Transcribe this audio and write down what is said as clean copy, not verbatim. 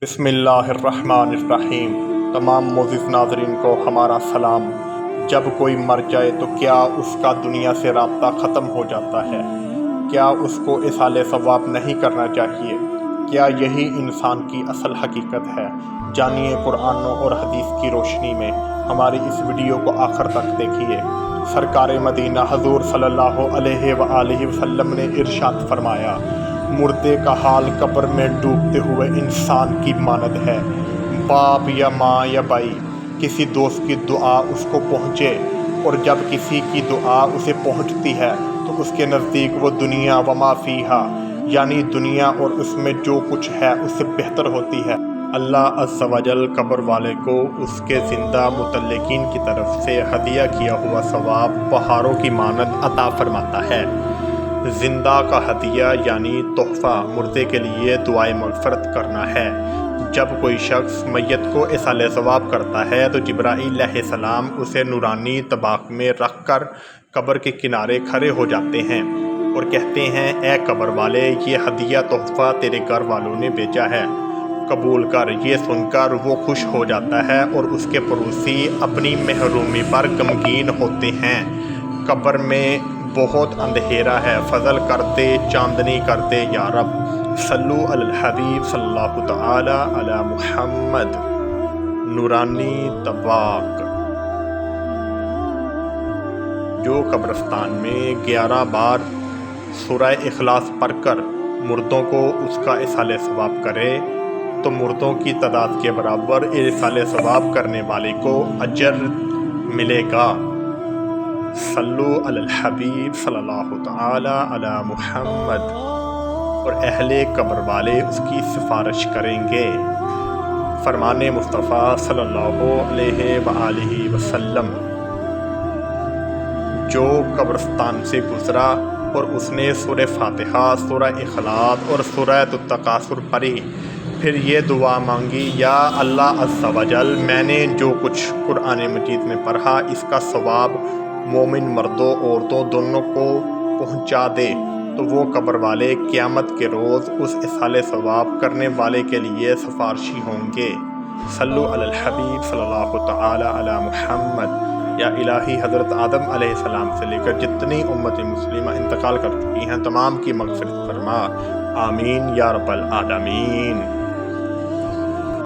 بسم اللہ الرحمن الرحیم۔ تمام معزز ناظرین کو ہمارا سلام۔ جب کوئی مر جائے تو کیا اس کا دنیا سے رابطہ ختم ہو جاتا ہے؟ کیا اس کو اصالِ ثواب نہیں کرنا چاہیے؟ کیا یہی انسان کی اصل حقیقت ہے؟ جانیے قرآن اور حدیث کی روشنی میں۔ ہماری اس ویڈیو کو آخر تک دیکھیے۔ سرکار مدینہ حضور صلی اللہ علیہ وآلہ وسلم نے ارشاد فرمایا، مردے کا حال قبر میں ڈوبتے ہوئے انسان کی مانند ہے۔ باپ یا ماں یا بھائی، کسی دوست کی دعا اس کو پہنچے، اور جب کسی کی دعا اسے پہنچتی ہے تو اس کے نزدیک وہ دنیا وما فیہا، یعنی دنیا اور اس میں جو کچھ ہے اس سے بہتر ہوتی ہے۔ اللہ عز و جل قبر والے کو اس کے زندہ متعلقین کی طرف سے ہدیہ کیا ہوا ثواب پہاڑوں کی مانند عطا فرماتا ہے۔ زندہ کا ہدیہ یعنی تحفہ مردے کے لیے دعائے مغفرت کرنا ہے۔ جب کوئی شخص میت کو اصالِ ثواب کرتا ہے تو جبرائیل علیہ السلام اسے نورانی طباق میں رکھ کر قبر کے کنارے کھڑے ہو جاتے ہیں اور کہتے ہیں، اے قبر والے، یہ ہدیہ تحفہ تیرے گھر والوں نے بھیجا ہے، قبول کر۔ یہ سن کر وہ خوش ہو جاتا ہے اور اس کے پڑوسی اپنی محرومی پر غمگین ہوتے ہیں۔ قبر میں بہت اندھیرا ہے، فضل کر دے، چاندنی کر دے یا رب۔ صلو علی الحبیب صلی اللہ تعالی علی محمد۔ نورانی طباق۔ جو قبرستان میں 11 بار سورہ اخلاص پڑھ کر مردوں کو اس کا اصالِ ثواب کرے تو مردوں کی تعداد کے برابر اصالِ ثواب کرنے والے کو اجر ملے گا۔ صلو علی الحبیب صلی اللہ تعالی علی محمد۔ اور اہل قبر والے اس کی سفارش کریں گے۔ فرمان مصطفیٰ صلی اللہ علیہ وآلہ وسلم، جو قبرستان سے گزرا اور اس نے سورہ فاتحہ، سورہ اخلاص اور سورہ التکاثر پڑھی، پھر یہ دعا مانگی، یا اللہ عز و جل، میں نے جو کچھ قرآن مجید میں پڑھا اس کا ثواب مومن مردوں عورتوں دونوں کو پہنچا دے، تو وہ قبر والے قیامت کے روز اس اصالِ ثواب کرنے والے کے لیے سفارشی ہوں گے۔ صلو علی الحبیب صلی اللہ تعالی علی محمد۔ یا الہی، حضرت آدم علیہ السلام سے لے کر جتنی امت مسلمہ انتقال کر چکی ہیں تمام کی مغفرت فرما، آمین یا رب العالمین۔